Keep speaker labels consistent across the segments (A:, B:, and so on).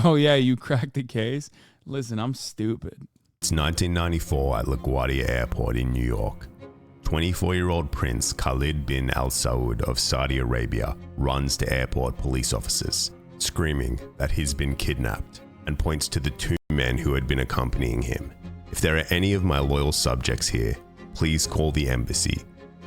A: Oh, yeah, you cracked the case? Listen, I'm stupid.
B: It's 1994 at LaGuardia Airport in New York. 24-year-old Prince Khalid bin Al Saud of Saudi Arabia runs to airport police officers, screaming that he's been kidnapped, and points to the two men who had been accompanying him. If there are any of my loyal subjects here, please call the embassy.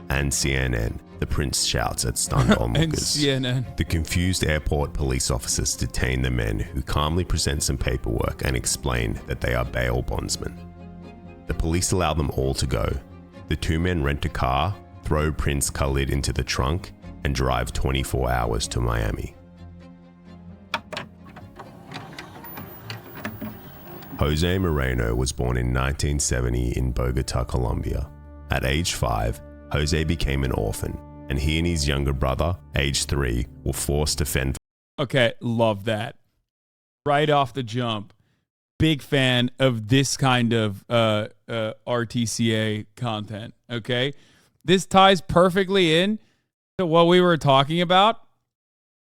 B: And CNN, the prince shouts at stunned onlookers.
A: And CNN.
B: The confused airport police officers detain the men, who calmly present some paperwork and explain that they are bail bondsmen. The police allow them all to go. The two men rent a car, throw Prince Khalid into the trunk, and drive 24 hours to Miami. Jose Moreno was born in 1970 in Bogota, Colombia. At age 5, Jose became an orphan, and he and his younger brother, age 3, were forced to fend.
A: Okay, love that. Right off the jump. Big fan of this kind of RTCA content, okay? This ties perfectly in to what we were talking about.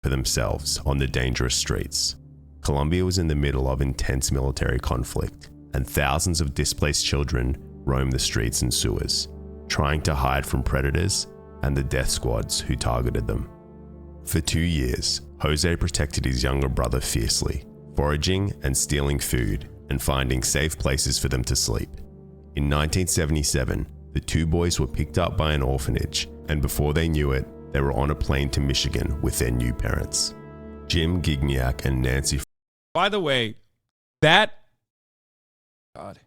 B: For themselves on the dangerous streets. Colombia was in the middle of intense military conflict, and thousands of displaced children roamed the streets and sewers, trying to hide from predators and the death squads who targeted them. For 2 years, Jose protected his younger brother fiercely, foraging and stealing food and finding safe places for them to sleep. In 1977, the two boys were picked up by an orphanage, and before they knew it, they were on a plane to Michigan with their new parents, Jim Gignac and Nancy.
A: By the way, that... God.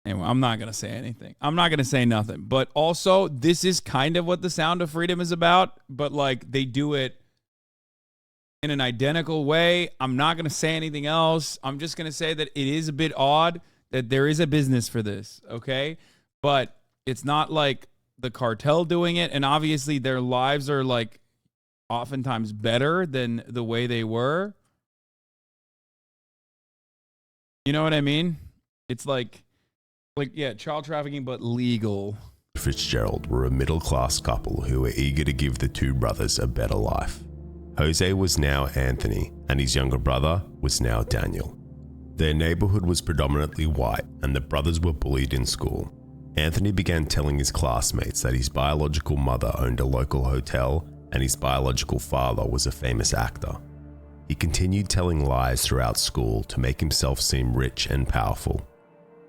A: Anyway, I'm not going to say anything. I'm not going to say nothing. But also, this is kind of what the Sound of Freedom is about, but like they do it in an identical way. I'm not going to say anything else. I'm just going to say that it is a bit odd that there is a business for this, okay? But it's not like the cartel doing it, and obviously their lives are like oftentimes better than the way they were. You know what I mean? It's like yeah, child trafficking, but legal.
B: Fitzgerald were a middle-class couple who were eager to give the two brothers a better life. Jose was now Anthony, and his younger brother was now Daniel. Their neighborhood was predominantly white, and the brothers were bullied in school. Anthony began telling his classmates that his biological mother owned a local hotel and his biological father was a famous actor. He continued telling lies throughout school to make himself seem rich and powerful.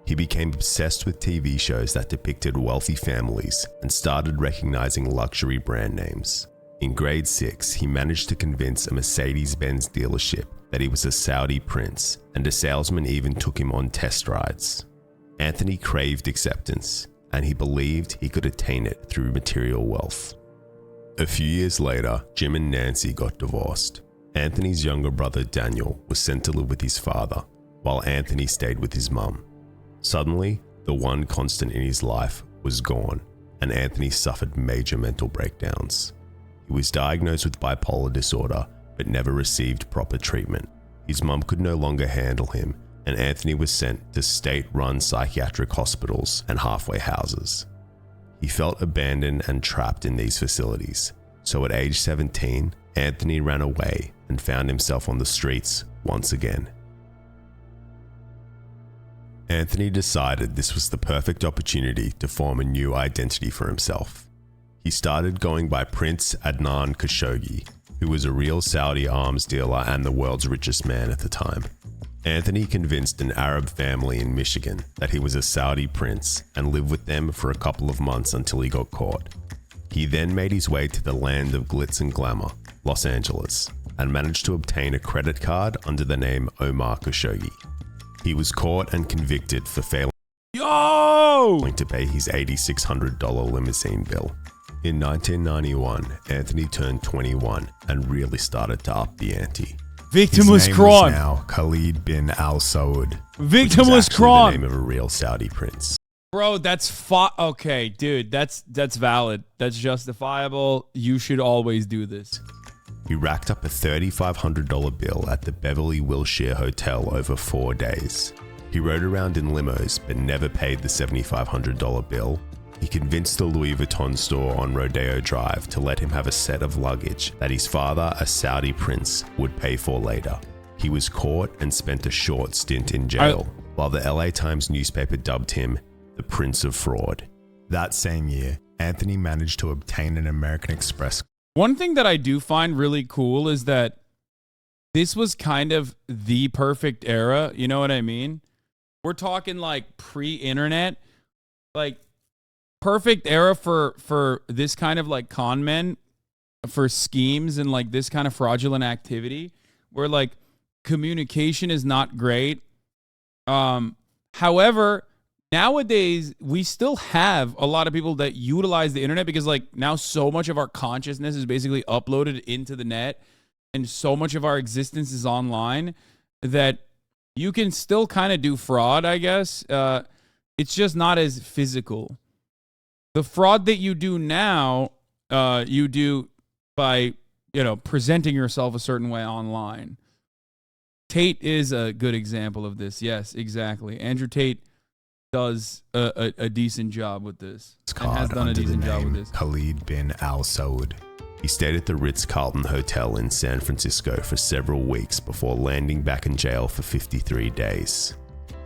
B: He became obsessed with TV shows that depicted wealthy families and started recognizing luxury brand names. In grade 6, he managed to convince a Mercedes-Benz dealership that he was a Saudi prince, and a salesman even took him on test rides. Anthony craved acceptance, and he believed he could attain it through material wealth. A few years later, Jim and Nancy got divorced. Anthony's younger brother Daniel was sent to live with his father, while Anthony stayed with his mum. Suddenly, the one constant in his life was gone, and Anthony suffered major mental breakdowns. He was diagnosed with bipolar disorder, but never received proper treatment. His mum could no longer handle him, and Anthony was sent to state-run psychiatric hospitals and halfway houses. He felt abandoned and trapped in these facilities, so at age 17, Anthony ran away and found himself on the streets once again. Anthony decided this was the perfect opportunity to form a new identity for himself. He started going by Prince Adnan Khashoggi, who was a real Saudi arms dealer and the world's richest man at the time. Anthony convinced an Arab family in Michigan that he was a Saudi prince and lived with them for a couple of months until he got caught. He then made his way to the land of glitz and glamour, Los Angeles, and managed to obtain a credit card under the name Omar Khashoggi. He was caught and convicted for failing to pay his $8,600 limousine bill. In 1991, Anthony turned 21 and really started to up the ante.
A: Victimless
B: His name
A: crime.
B: was now Khalid bin Al Saud.
A: Victimless crime.
B: The name of a real Saudi prince.
A: Bro, that's okay, dude. That's valid. That's justifiable. You should always do this.
B: He racked up a $3,500 bill at the Beverly Wilshire Hotel over 4 days. He rode around in limos but never paid the $7,500 bill, he convinced the Louis Vuitton store on Rodeo Drive to let him have a set of luggage that his father, a Saudi prince, would pay for later. He was caught and spent a short stint in jail, while the LA Times newspaper dubbed him the Prince of Fraud. That same year, Anthony managed to obtain an American Express.
A: One thing that I do find really cool is that this was kind of the perfect era. You know what I mean? We're talking like pre-internet, like perfect era for this kind of like con men, for schemes and like this kind of fraudulent activity where like communication is not great. However, nowadays we still have a lot of people that utilize the internet because like now so much of our consciousness is basically uploaded into the net and so much of our existence is online that you can still kind of do fraud, I guess. It's just not as physical. The fraud that you do now, you do by, presenting yourself a certain way online. Tate is a good example of this. Yes, exactly. Andrew Tate does a decent job with this. And has done a decent job with this.
B: Khalid bin Al Saud. He stayed at the Ritz-Carlton Hotel in San Francisco for several weeks before landing back in jail for 53 days.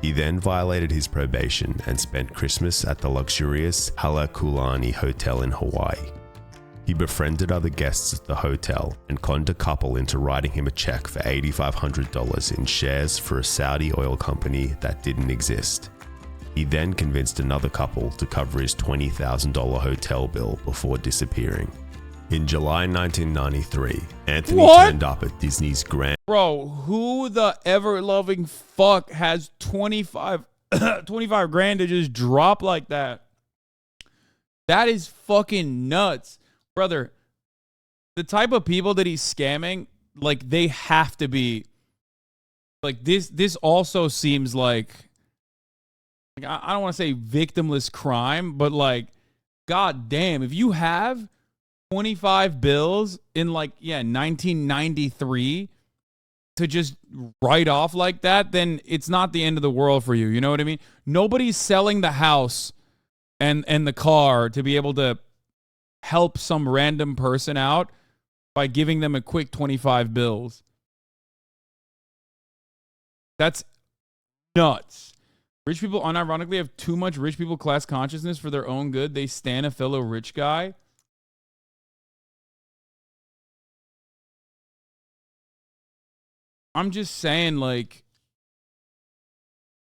B: He then violated his probation and spent Christmas at the luxurious Halekulani Hotel in Hawaii. He befriended other guests at the hotel and conned a couple into writing him a check for $8,500 in shares for a Saudi oil company that didn't exist. He then convinced another couple to cover his $20,000 hotel bill before disappearing. In July 1993, Anthony turned up at Disney's Grand...
A: Bro, who the ever-loving fuck has 25 grand to just drop like that? That is fucking nuts. Brother, the type of people that he's scamming, like, they have to be... Like, this also seems like I don't want to say victimless crime, but, like, god damn, if you have 25 bills in 1993 to just write off like that, then it's not the end of the world for you. You know what I mean? Nobody's selling the house and the car to be able to help some random person out by giving them a quick 25 bills. That's nuts. Rich people unironically have too much rich people class consciousness for their own good. They stan a fellow rich guy. I'm just saying, like,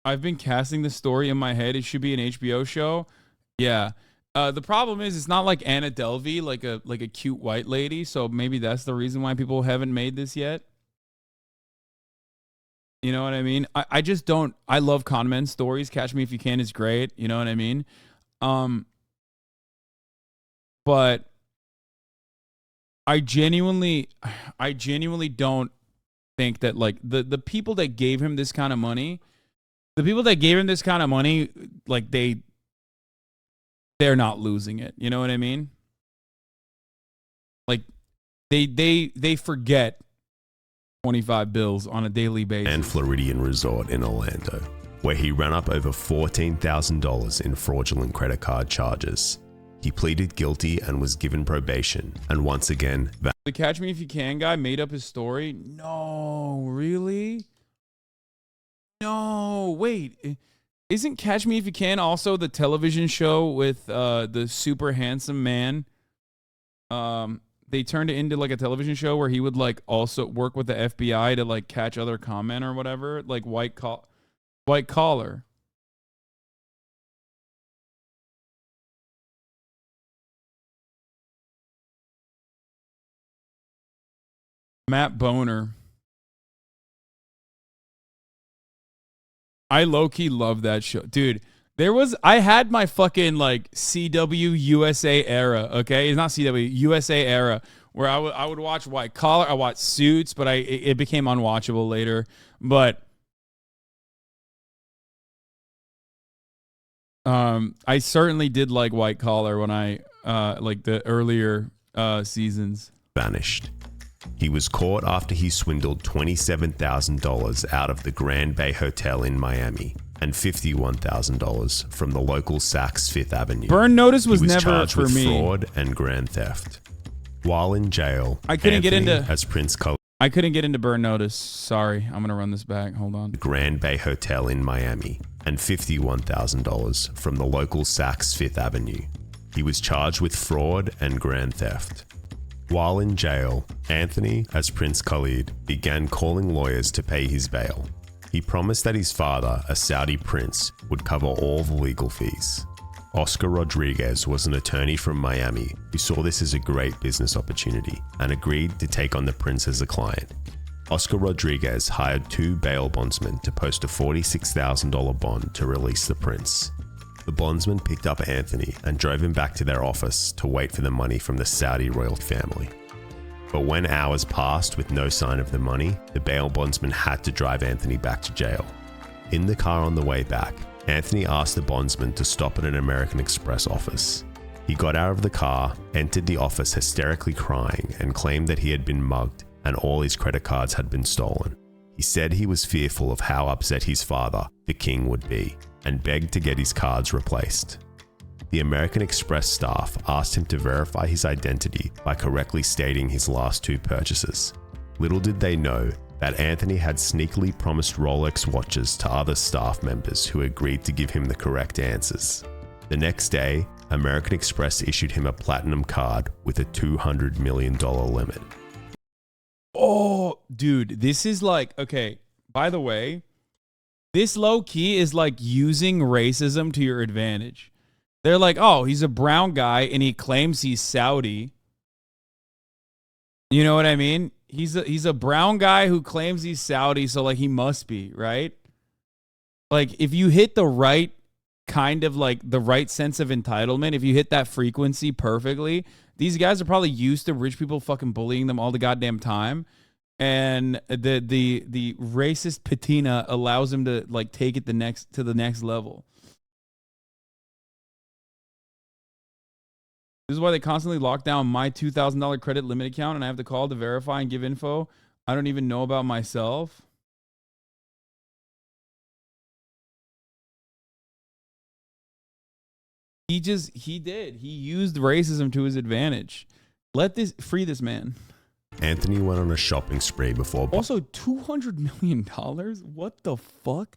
A: I've been casting the story in my head. It should be an HBO show. Yeah. The problem is it's not like Anna Delvey, like a cute white lady. So maybe that's the reason why people haven't made this yet. You know what I mean? I just don't. I love con men stories. Catch Me If You Can is great. You know what I mean? But I genuinely don't think that like the people that gave him this kind of money, like they're not losing it. You know what I mean? Like they forget 25 bills on a daily basis.
B: And Floridian Resort in Orlando, where he ran up over $14,000 in fraudulent credit card charges. He pleaded guilty and was given probation, and once again...
A: The Catch Me If You Can guy made up his story? No, really? No, wait. Isn't Catch Me If You Can also the television show with the super handsome man? They turned it into like a television show where he would like also work with the FBI to like catch other con men or whatever, like white collar. Matt Boner. I low-key love that show. Dude, I had my fucking like CW USA era, okay? It's not CW, USA era, where I would watch White Collar, I watched Suits, but it became unwatchable later. But I certainly did like White Collar when I like the earlier seasons.
B: Vanished. He was caught after he swindled $27,000 out of the Grand Bay Hotel in Miami and $51,000 from the local Saks Fifth Avenue.
A: Burn notice was,
B: he was
A: never
B: charged
A: for
B: with
A: me.
B: fraud and grand theft. While in jail,
A: I couldn't get into
B: as Prince Khalid.
A: I couldn't get into burn notice. Sorry, I'm gonna run this back. Hold on.
B: The Grand Bay Hotel in Miami and $51,000 from the local Saks Fifth Avenue. He was charged with fraud and grand theft. While in jail, Anthony, as Prince Khalid, began calling lawyers to pay his bail. He promised that his father, a Saudi prince, would cover all the legal fees. Oscar Rodriguez was an attorney from Miami who saw this as a great business opportunity and agreed to take on the prince as a client. Oscar Rodriguez hired 2 bail bondsmen to post a $46,000 bond to release the prince. The bondsman picked up Anthony and drove him back to their office to wait for the money from the Saudi royal family. But when hours passed with no sign of the money, the bail bondsman had to drive Anthony back to jail. In the car on the way back, Anthony asked the bondsman to stop at an American Express office. He got out of the car, entered the office hysterically crying, and claimed that he had been mugged and all his credit cards had been stolen. He said he was fearful of how upset his father, the king, would be, and begged to get his cards replaced. The American Express staff asked him to verify his identity by correctly stating his last 2 purchases. Little did they know that Anthony had sneakily promised Rolex watches to other staff members who agreed to give him the correct answers. The next day, American Express issued him a platinum card with a $200 million limit.
A: Oh, dude, this is like, okay, by the way, this low key is like using racism to your advantage. They're like, oh, he's a brown guy and he claims he's Saudi. You know what I mean? He's a brown guy who claims he's Saudi, so like he must be, right? Like if you hit the right kind of like the right sense of entitlement, if you hit that frequency perfectly, these guys are probably used to rich people fucking bullying them all the goddamn time. And the racist patina allows him to like take it to the next level. This is why they constantly lock down my $2,000 credit limit account and I have to call to verify and give info I don't even know about myself. He used racism to his advantage. Free this man.
B: Anthony went on a shopping spree before.
A: Also, $200 million? What the fuck?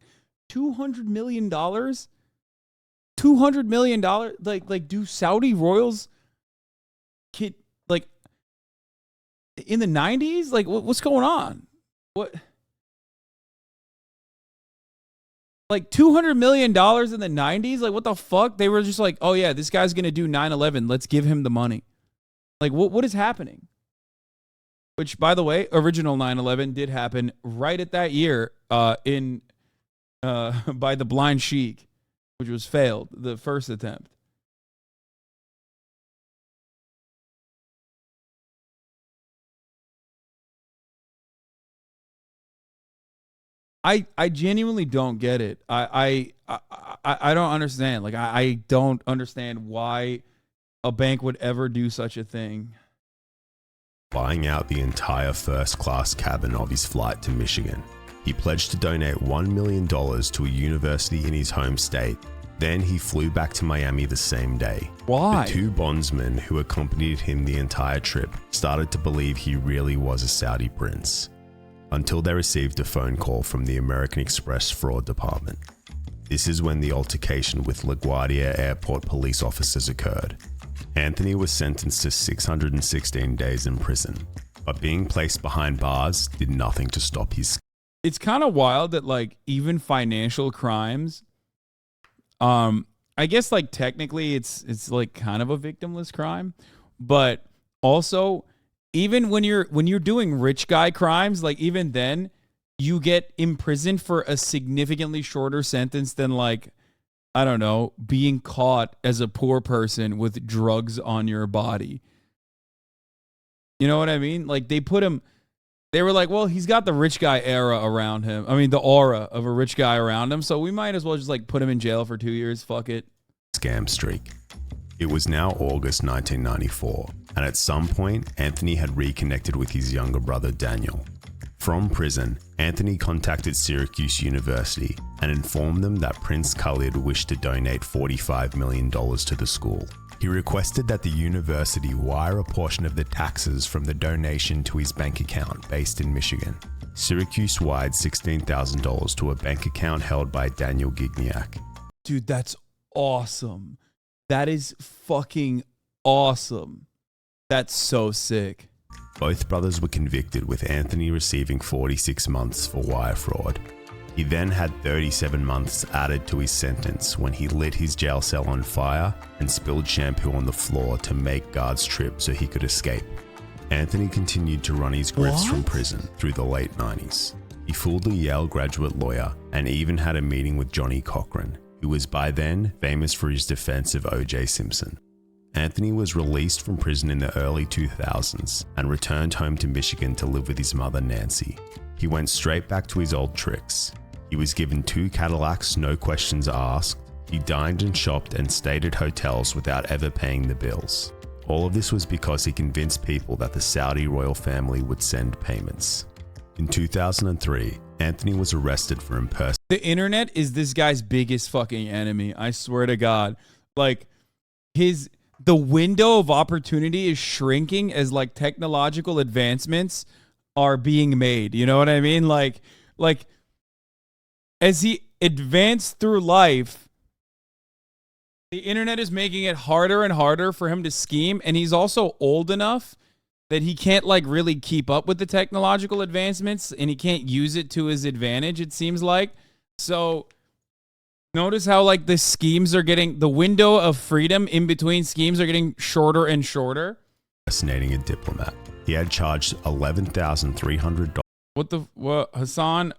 A: $200 million? $200 million? Like, do Saudi royals like in the 90s? Like, what's going on? What? Like $200 million in the 90s? Like, what the fuck? They were just like, oh yeah, this guy's gonna do 9/11. Let's give him the money. Like, what is happening? Which, by the way, original 9/11 did happen right at that year by the Blind Sheik, which was failed, the first attempt. I genuinely don't get it. I don't understand. Like I don't understand why a bank would ever do such a thing.
B: Buying out the entire first-class cabin of his flight to Michigan. He pledged to donate $1 million to a university in his home state. Then he flew back to Miami the same day.
A: Why?
B: The 2 bondsmen who accompanied him the entire trip started to believe he really was a Saudi prince, until they received a phone call from the American Express fraud department. This is when the altercation with LaGuardia airport police officers occurred. Anthony was sentenced to 616 days in prison, but being placed behind bars did nothing to stop his.
A: It's kind of wild that like even financial crimes, I guess like technically it's like kind of a victimless crime, but also even when you're doing rich guy crimes, like even then you get imprisoned for a significantly shorter sentence than like, I don't know, being caught as a poor person with drugs on your body. You know what I mean? Like they were like, well, he's got the rich guy era around him. I mean, the aura of a rich guy around him. So we might as well just like put him in jail for 2 years. Fuck it.
B: Scam streak. It was now August 1994, and at some point, Anthony had reconnected with his younger brother Daniel. From prison, Anthony contacted Syracuse University and informed them that Prince Khalid wished to donate $45 million to the school. He requested that the university wire a portion of the taxes from the donation to his bank account based in Michigan. Syracuse wired $16,000 to a bank account held by Daniel Gignac.
A: Dude, that's awesome. That is fucking awesome. That's so sick.
B: Both brothers were convicted, with Anthony receiving 46 months for wire fraud. He then had 37 months added to his sentence when he lit his jail cell on fire and spilled shampoo on the floor to make guards trip so he could escape. Anthony continued to run his grifts from prison through the late 90s. He fooled a Yale graduate lawyer and even had a meeting with Johnny Cochran, who was by then famous for his defense of O.J. Simpson. Anthony was released from prison in the early 2000s and returned home to Michigan to live with his mother Nancy. He went straight back to his old tricks. He was given 2 Cadillacs, no questions asked. He dined and shopped and stayed at hotels without ever paying the bills. All of this was because he convinced people that the Saudi royal family would send payments. In 2003, Anthony was arrested for impersonating.
A: The internet is this guy's biggest fucking enemy. I swear to God. Like, the window of opportunity is shrinking as like technological advancements are being made. You know what I mean? Like as he advanced through life, the internet is making it harder and harder for him to scheme. And he's also old enough that he can't like really keep up with the technological advancements and he can't use it to his advantage, it seems like. So notice how like the schemes are getting, the window of freedom in between schemes are getting shorter and shorter.
B: Impersonating a diplomat. He had charged $11,300.
A: What, Hassan?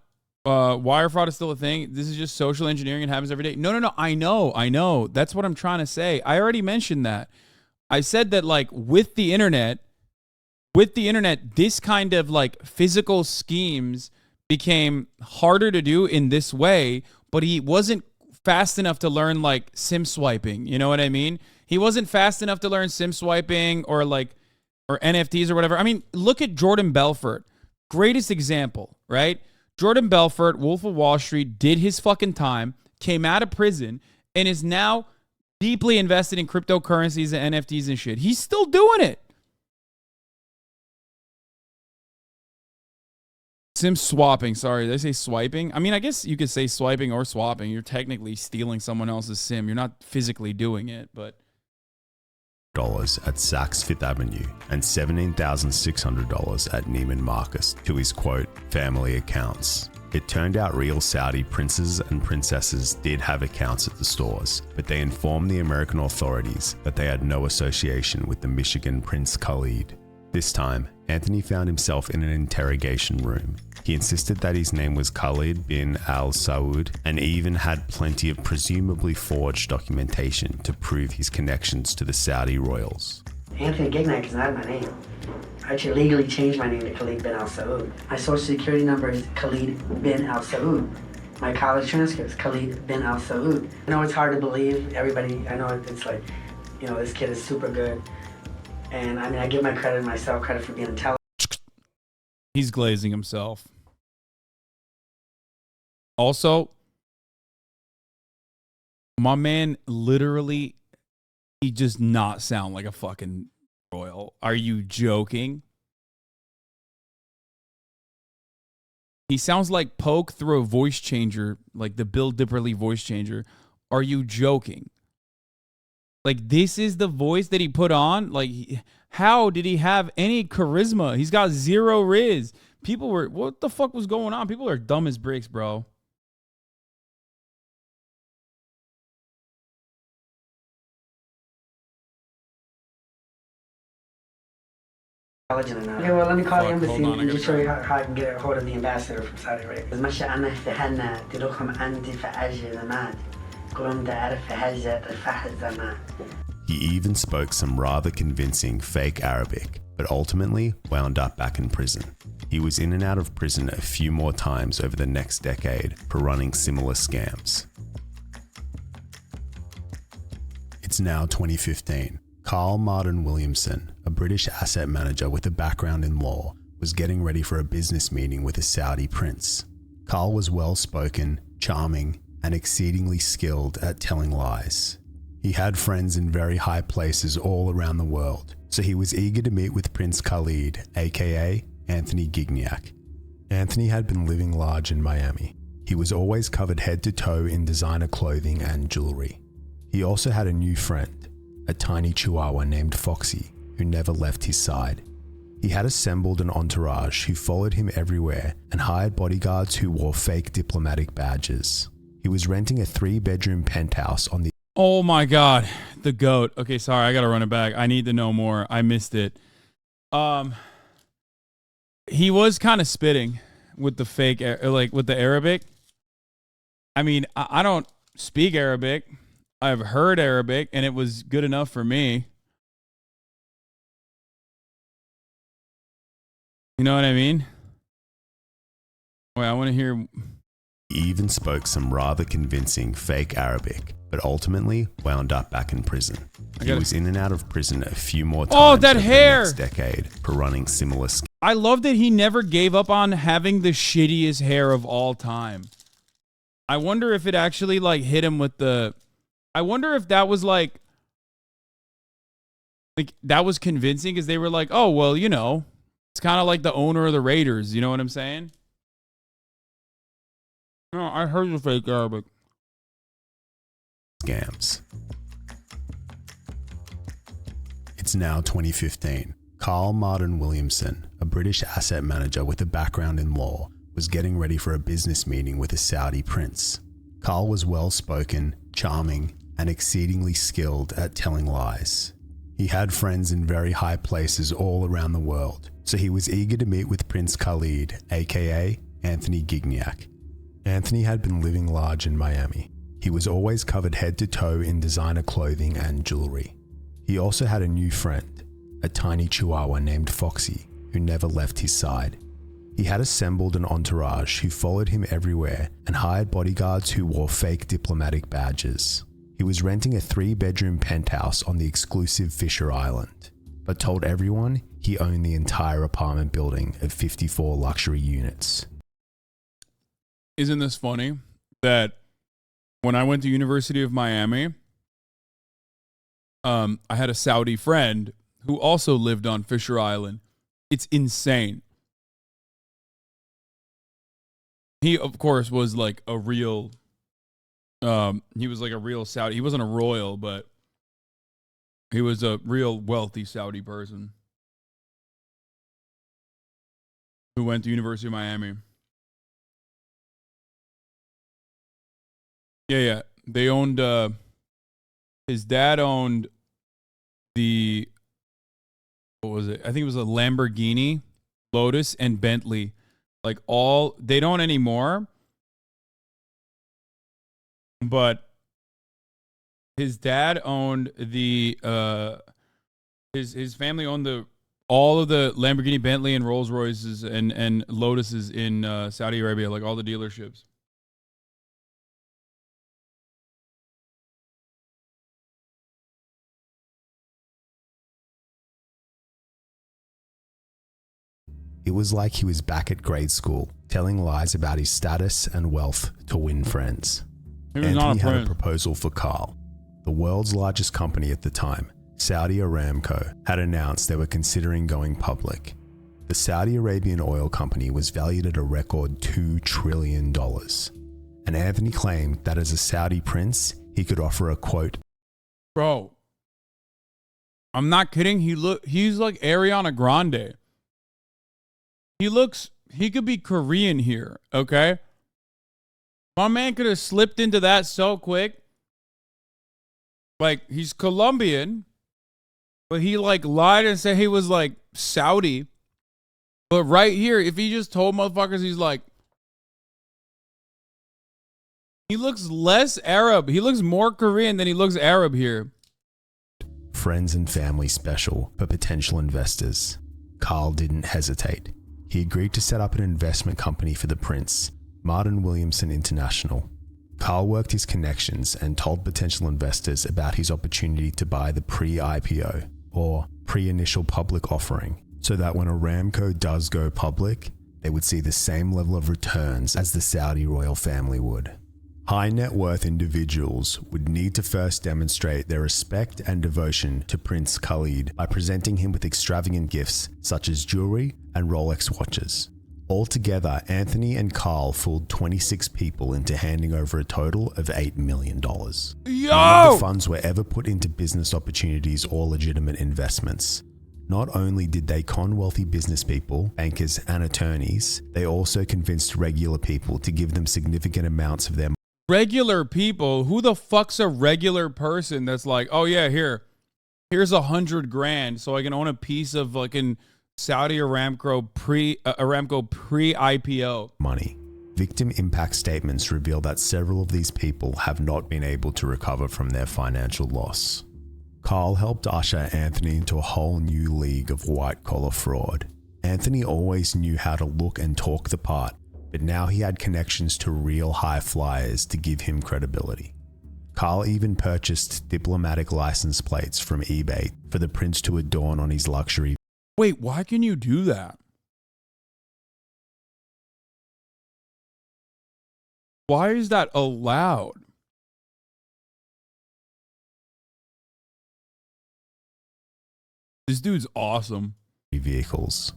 A: Wire fraud is still a thing. This is just social engineering. It happens every day. No. I know. That's what I'm trying to say. I already mentioned that. I said that like with the internet, this kind of like physical schemes became harder to do in this way, but he wasn't fast enough to learn like sim swiping. You know what I mean? He wasn't fast enough to learn sim swiping or NFTs or whatever. I mean, look at Jordan Belfort. Greatest example, right? Jordan Belfort, Wolf of Wall Street, did his fucking time, came out of prison, and is now deeply invested in cryptocurrencies and NFTs and shit. He's still doing it. Sim swapping. Sorry, did I say swiping? I mean, I guess you could say swiping or swapping. You're technically stealing someone else's sim. You're not physically doing it, but...
B: dollars at Saks Fifth Avenue and $17,600 at Neiman Marcus to his quote, family accounts. It turned out real Saudi princes and princesses did have accounts at the stores, but they informed the American authorities that they had no association with the Michigan Prince Khalid. This time, Anthony found himself in an interrogation room. He insisted that his name was Khalid bin Al Saud and even had plenty of presumably forged documentation to prove his connections to the Saudi royals.
C: Anthony Gignac is not my name. I actually legally changed my name to Khalid bin Al Saud. My social security number is Khalid bin Al Saud. My college transcript is Khalid bin Al Saud. I know it's hard to believe. Everybody, I know it's like, you know, this kid is super good. And I mean, I give myself credit for being intelligent.
A: He's glazing himself. Also, my man literally, he does not sound like a fucking royal. Are you joking? He sounds like Poke through a voice changer, like the Bill Dipperly voice changer. Are you joking? Like, this is the voice that he put on? Like, how did he have any charisma? He's got zero riz. People were, what the fuck was going on? People are dumb as bricks, bro.
C: Enough. Okay, well, let me call the embassy and just show you how I can get a hold of the ambassador from Saudi Arabia.
B: He even spoke some rather convincing fake Arabic, but ultimately wound up back in prison. He was in and out of prison a few more times over the next decade for running similar scams. It's now 2015. Carl Martin Williamson, a British asset manager with a background in law, was getting ready for a business meeting with a Saudi prince. Carl was well-spoken, charming, and exceedingly skilled at telling lies. He had friends in very high places all around the world, so he was eager to meet with Prince Khalid, aka Anthony Gignac. Anthony had been living large in Miami. He was always covered head to toe in designer clothing and jewelry. He also had a new friend, a tiny chihuahua named Foxy, who never left his side. He had assembled an entourage who followed him everywhere and hired bodyguards who wore fake diplomatic badges. He was renting a 3-bedroom penthouse on the...
A: Oh my God, the goat. Okay, sorry, I gotta run it back. I need to know more. I missed it. He was kind of spitting with the fake, like with the Arabic. I mean, I don't speak Arabic. I've heard Arabic, and it was good enough for me. You know what I mean? Wait, I want to hear...
B: He even spoke some rather convincing fake Arabic, but ultimately wound up back in prison. He was in and out of prison a few more times
A: over
B: the next decade for running similar schemes.
A: I love that he never gave up on having the shittiest hair of all time. I wonder if it actually like hit him with the... I wonder if that was like that was convincing because they were like, oh, well, you know, it's kind of like the owner of the Raiders. You know what I'm saying? No, I heard the fake Arabic.
B: Scams. It's now 2015. Carl Martin Williamson, a British asset manager with a background in law, was getting ready for a business meeting with a Saudi prince. Carl was well-spoken, charming, and exceedingly skilled at telling lies. He had friends in very high places all around the world, so he was eager to meet with Prince Khalid, aka Anthony Gignac. Anthony had been living large in Miami. He was always covered head to toe in designer clothing and jewelry. He also had a new friend, a tiny chihuahua named Foxy, who never left his side. He had assembled an entourage who followed him everywhere and hired bodyguards who wore fake diplomatic badges. He was renting a 3-bedroom penthouse on the exclusive Fisher Island, but told everyone he owned the entire apartment building of 54 luxury units.
A: Isn't this funny that when I went to University of Miami, I had a Saudi friend who also lived on Fisher Island. It's insane. He, of course, was like a real... he was like a real Saudi. He wasn't a royal, but he was a real wealthy Saudi person who went to University of Miami. Yeah. They owned, his dad owned the, what was it? I think it was a Lamborghini, Lotus, and Bentley. Like all, they don't anymore. But his dad owned the his family owned all of the Lamborghini, Bentley, and Rolls Royces and Lotuses in Saudi Arabia, like all the dealerships.
B: It was like he was back at grade school, telling lies about his status and wealth to win friends. Anthony had a proposal for Carl. The world's largest company at the time, Saudi Aramco, had announced they were considering going public. The Saudi Arabian oil company was valued at a record $2 trillion. And Anthony claimed that as a Saudi prince, he could offer a quote,
A: "Bro, I'm not kidding. He's like Ariana Grande. He could be Korean here, okay? My man could have slipped into that so quick. Like, he's Colombian, but he like lied and said he was like Saudi. But right here, if he just told motherfuckers he's like, he looks less Arab. He looks more Korean than he looks Arab here.
B: Friends and family special for potential investors. Carl didn't hesitate. He agreed to set up an investment company for the prince, Martin Williamson International. Carl worked his connections and told potential investors about his opportunity to buy the pre-IPO, or pre-initial public offering, so that when Aramco does go public, they would see the same level of returns as the Saudi royal family would. High net worth individuals would need to first demonstrate their respect and devotion to Prince Khalid by presenting him with extravagant gifts such as jewelry and Rolex watches. Altogether, Anthony and Carl fooled 26 people into handing over a total of $8 million.
A: Yo!
B: None of the funds were ever put into business opportunities or legitimate investments. Not only did they con wealthy business people, bankers, and attorneys, they also convinced regular people to give them significant amounts of their money.
A: Regular people? Who the fuck's a regular person that's like, oh yeah, here's $100,000 so I can own a piece of fucking Saudi Aramco pre-IPO
B: money. Victim impact statements reveal that several of these people have not been able to recover from their financial loss. Carl helped usher Anthony into a whole new league of white-collar fraud. Anthony always knew how to look and talk the part, but now he had connections to real high flyers to give him credibility. Carl even purchased diplomatic license plates from eBay for the prince to adorn on his luxury.
A: Wait, why can you do that? Why is that allowed? This dude's awesome.
B: Vehicles.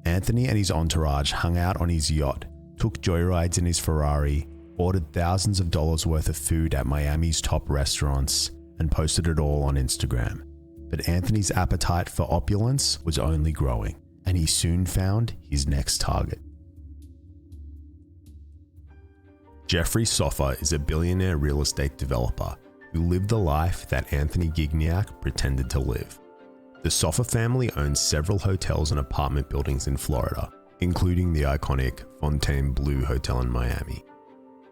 B: Anthony and his entourage hung out on his yacht, took joyrides in his Ferrari, ordered thousands of dollars worth of food at Miami's top restaurants, and posted it all on Instagram. But Anthony's appetite for opulence was only growing, and he soon found his next target. Jeffrey Soffa is a billionaire real estate developer who lived the life that Anthony Gignac pretended to live. The Soffa family owns several hotels and apartment buildings in Florida, including the iconic Fontainebleau Hotel in Miami.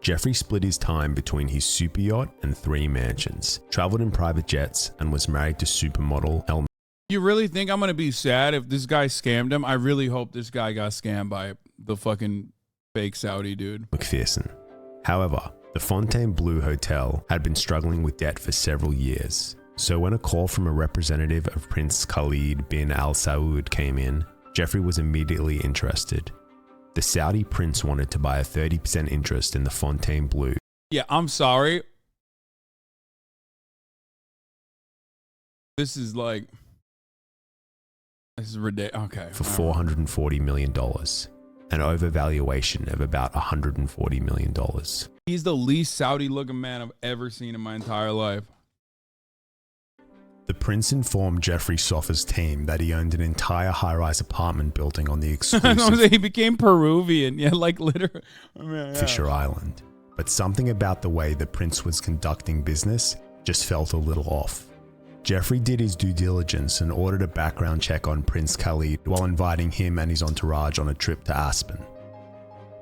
B: Jeffrey split his time between his super yacht and 3 mansions, traveled in private jets, and was married to supermodel Elle.
A: You really think I'm going to be sad if this guy scammed him? I really hope this guy got scammed by the fucking fake Saudi dude.
B: McPherson. However, the Fontainebleau Hotel had been struggling with debt for several years. So when a call from a representative of Prince Khalid bin Al Saud came in, Jeffrey was immediately interested. The Saudi prince wanted to buy a 30% interest in the Fontainebleau.
A: Yeah, I'm sorry. This is ridiculous. Okay.
B: For $440 million, an overvaluation of about $140 million.
A: He's the least Saudi looking man I've ever seen in my entire life.
B: The prince informed Jeffrey Soffa's team that he owned an entire high-rise apartment building on the exclusive
A: he became Peruvian. Yeah, like literally.
B: Fisher Island. But something about the way the prince was conducting business just felt a little off. Jeffrey did his due diligence and ordered a background check on Prince Khalid while inviting him and his entourage on a trip to Aspen.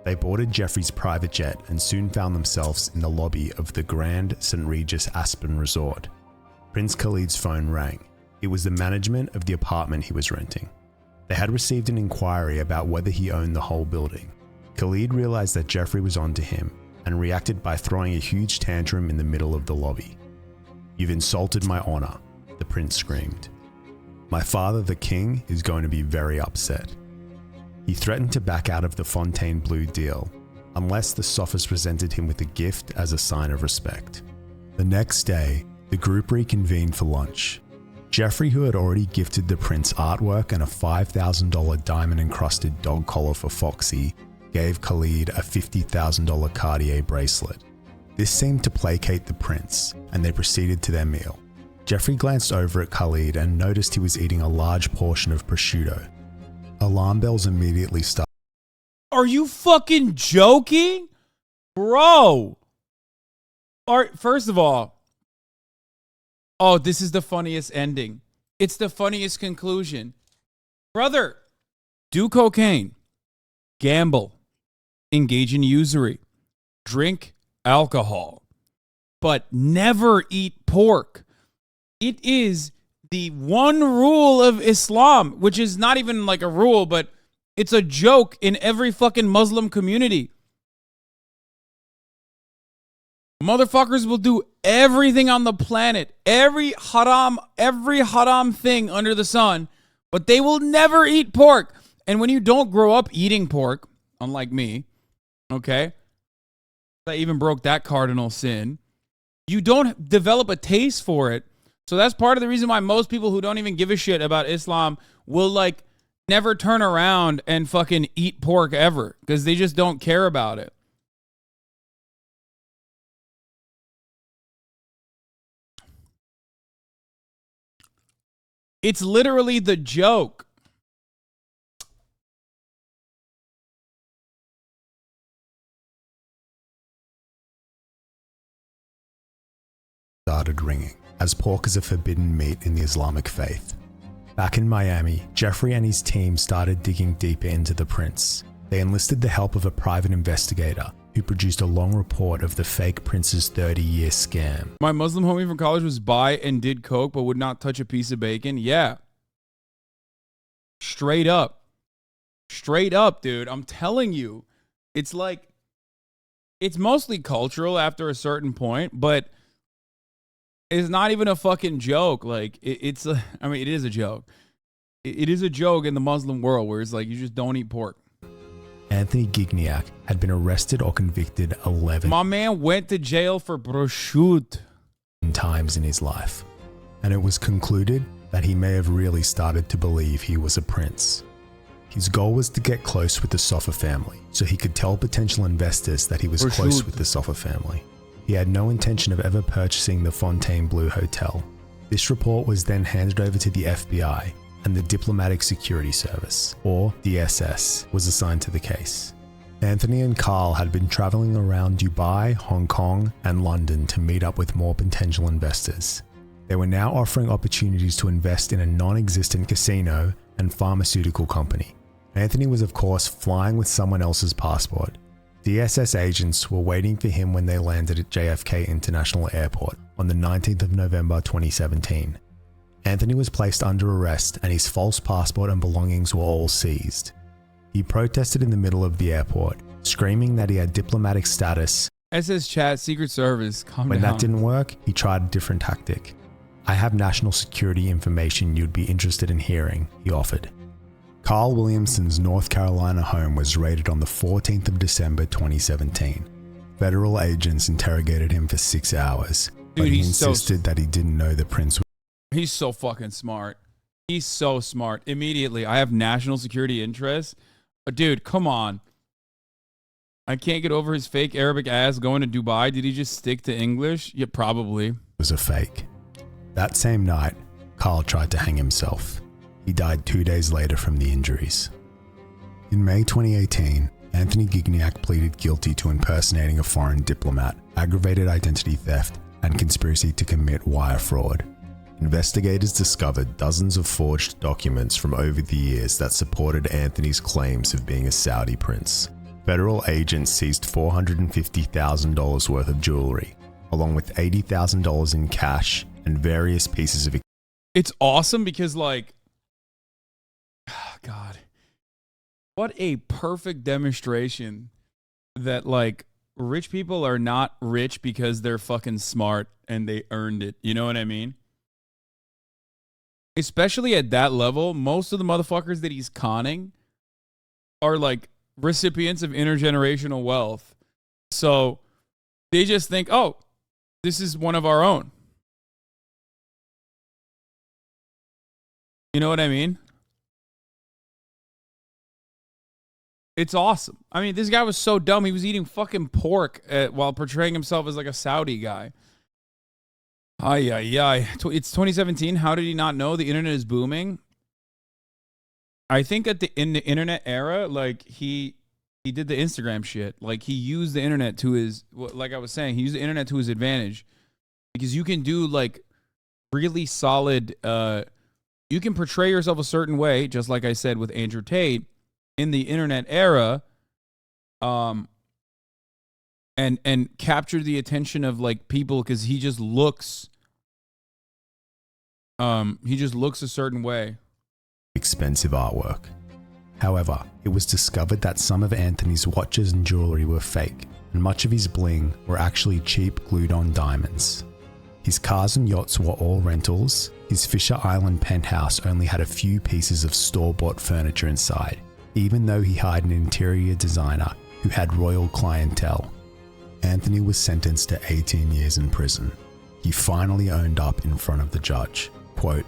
B: They boarded Jeffrey's private jet and soon found themselves in the lobby of the Grand St. Regis Aspen Resort. Prince Khalid's phone rang. It was the management of the apartment he was renting. They had received an inquiry about whether he owned the whole building. Khalid realized that Jeffrey was onto him and reacted by throwing a huge tantrum in the middle of the lobby. "You've insulted my honor," the prince screamed. "My father, the king, is going to be very upset." He threatened to back out of the Fontainebleau deal unless the Soffas presented him with a gift as a sign of respect. The next day, the group reconvened for lunch. Jeffrey, who had already gifted the prince artwork and a $5,000 diamond-encrusted dog collar for Foxy, gave Khalid a $50,000 Cartier bracelet. This seemed to placate the prince, and they proceeded to their meal. Jeffrey glanced over at Khalid and noticed he was eating a large portion of prosciutto. Alarm bells immediately started.
A: Are you fucking joking? Bro. All right, first of all, oh, this is the funniest ending. It's the funniest conclusion. Brother, do cocaine, gamble, engage in usury, drink alcohol, but never eat pork. It is the one rule of Islam, which is not even like a rule, but it's a joke in every fucking Muslim community. Motherfuckers will do everything on the planet, every haram thing under the sun, but they will never eat pork. And when you don't grow up eating pork, unlike me, okay, I even broke that cardinal sin, you don't develop a taste for it. So that's part of the reason why most people who don't even give a shit about Islam will like never turn around and fucking eat pork ever, because they just don't care about it. It's literally the joke.
B: Started ringing, as pork is a forbidden meat in the Islamic faith. Back in Miami, Jeffrey and his team started digging deeper into the prince. They enlisted the help of a private investigator who produced a long report of the fake prince's 30-year scam.
A: My Muslim homie from college was bi and did coke but would not touch a piece of bacon. Yeah. Straight up. Straight up, dude. I'm telling you. It's like, it's mostly cultural after a certain point, but it's not even a fucking joke. Like, it is a joke. It is a joke in the Muslim world where it's like, you just don't eat pork.
B: Anthony Gignac had been arrested or convicted 11
A: My man went to jail for prosciutto
B: times in his life, and it was concluded that he may have really started to believe he was a prince. His goal was to get close with the Soffa family, so he could tell potential investors that he was close with the Soffa family. He had no intention of ever purchasing the Fontainebleau Hotel. This report was then handed over to the FBI, and the Diplomatic Security Service, or DSS, was assigned to the case. Anthony and Carl had been traveling around Dubai, Hong Kong, and London to meet up with more potential investors. They were now offering opportunities to invest in a non-existent casino and pharmaceutical company. Anthony was, of course, flying with someone else's passport. DSS agents were waiting for him when they landed at JFK International Airport on the 19th of November 2017. Anthony was placed under arrest and his false passport and belongings were all seized. He protested in the middle of the airport, screaming that he had diplomatic status.
A: SS Chat, Secret Service, calm
B: When
A: down.
B: that didn't work, he tried a different tactic. I have national security information you'd be interested in hearing, he offered. Carl Williamson's North Carolina home was raided on the 14th of December 2017. Federal agents interrogated him for 6 hours, but he insisted that he didn't know the prince.
A: He's so fucking smart. He's so smart. Immediately, I have national security interests. Dude, come on. I can't get over his fake Arabic ass going to Dubai. Did he just stick to English? Yeah, probably.
B: Was a fake. That same night, Carl tried to hang himself. He died 2 days later from the injuries. In May 2018, Anthony Gignac pleaded guilty to impersonating a foreign diplomat, aggravated identity theft, and conspiracy to commit wire fraud. Investigators discovered dozens of forged documents from over the years that supported Anthony's claims of being a Saudi prince. Federal agents seized $450,000 worth of jewelry, along with $80,000 in cash and various pieces of...
A: It's awesome because, like, God, what a perfect demonstration that, like, rich people are not rich because they're fucking smart and they earned it. You know what I mean? Especially at that level, most of the motherfuckers that he's conning are like recipients of intergenerational wealth. So they just think, oh, this is one of our own. You know what I mean? It's awesome. I mean, this guy was so dumb. He was eating fucking pork while portraying himself as like a Saudi guy. Ay, ay, ay. It's 2017. How did he not know the internet is booming? I think in the internet era, like he did the Instagram shit. Like he used the internet to his, like I was saying, he used the internet to his advantage because you can do like really solid, you can portray yourself a certain way, just like I said with Andrew Tate in the internet era, and capture the attention of like people because he just looks a certain way.
B: Expensive artwork.
D: However, it was discovered that some of Anthony's watches and jewelry were fake, and much of his bling were actually cheap glued-on diamonds. His cars and yachts were all rentals. His Fisher Island penthouse only had a few pieces of store-bought furniture inside, even though he hired an interior designer who had royal clientele. Anthony was sentenced to 18 years in prison. He finally owned up in front of the judge. Quote,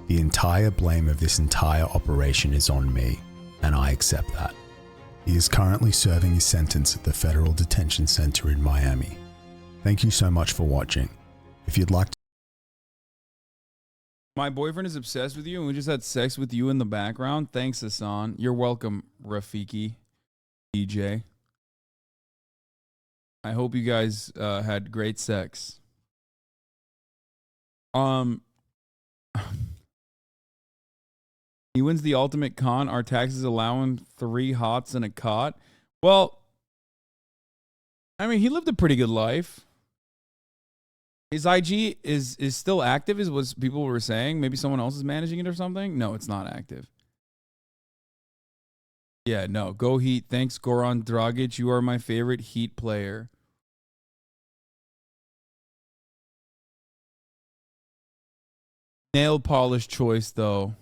D: "The entire blame of this entire operation is on me, and I accept that." He is currently serving his sentence at the Federal Detention Center in Miami. Thank you so much for watching. If you'd like to...
A: My boyfriend is obsessed with you, and we just had sex with you in the background. Thanks, Hasan. You're welcome, Rafiki, DJ. I hope you guys had great sex. He wins the ultimate con. Our taxes allowing 3 hots and a cot. Well, I mean, he lived a pretty good life. His IG is still active, is what people were saying. Maybe someone else is managing it or something. No, it's not active. Yeah, no. Go Heat. Thanks, Goran Dragic. You are my favorite Heat player. Nail polish choice, though.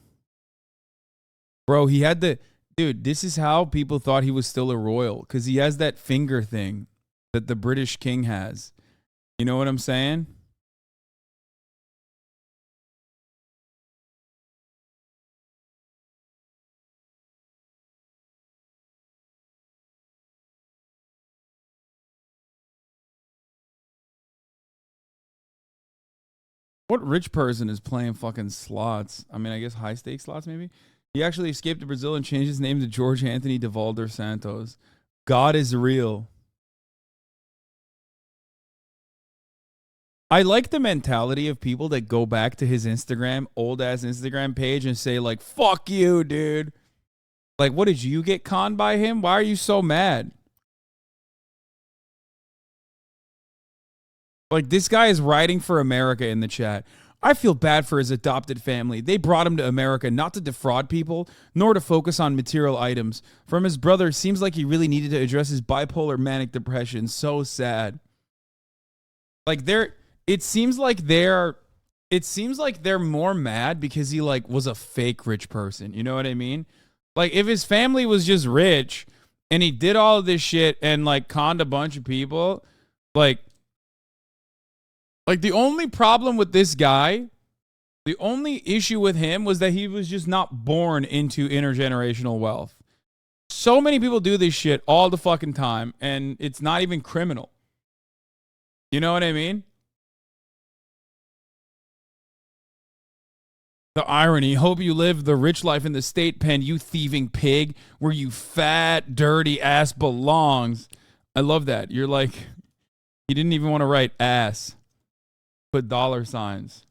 A: Bro, he had the... Dude, this is how people thought he was still a royal. Because he has that finger thing that the British king has. You know what I'm saying? What rich person is playing fucking slots? I mean, I guess high stakes slots, maybe? He actually escaped to Brazil and changed his name to George Anthony Devalder Santos. God is real. I like the mentality of people that go back to his Instagram, old-ass Instagram page and say, like, fuck you, dude. Like, what, did you get conned by him? Why are you so mad? Like, this guy is writing for America in the chat. I feel bad for his adopted family. They brought him to America not to defraud people, nor to focus on material items. From his brother, seems like he really needed to address his bipolar manic depression. So sad. Like, it seems like they're more mad because he, like, was a fake rich person. You know what I mean? Like, if his family was just rich and he did all of this shit and, like, conned a bunch of people, like, the only problem with this guy, the only issue with him was that he was just not born into intergenerational wealth. So many people do this shit all the fucking time, and it's not even criminal. You know what I mean? The irony. Hope you live the rich life in the state pen, you thieving pig, where you fat, dirty ass belongs. I love that. You're like, you didn't even want to write ass. Put dollar signs.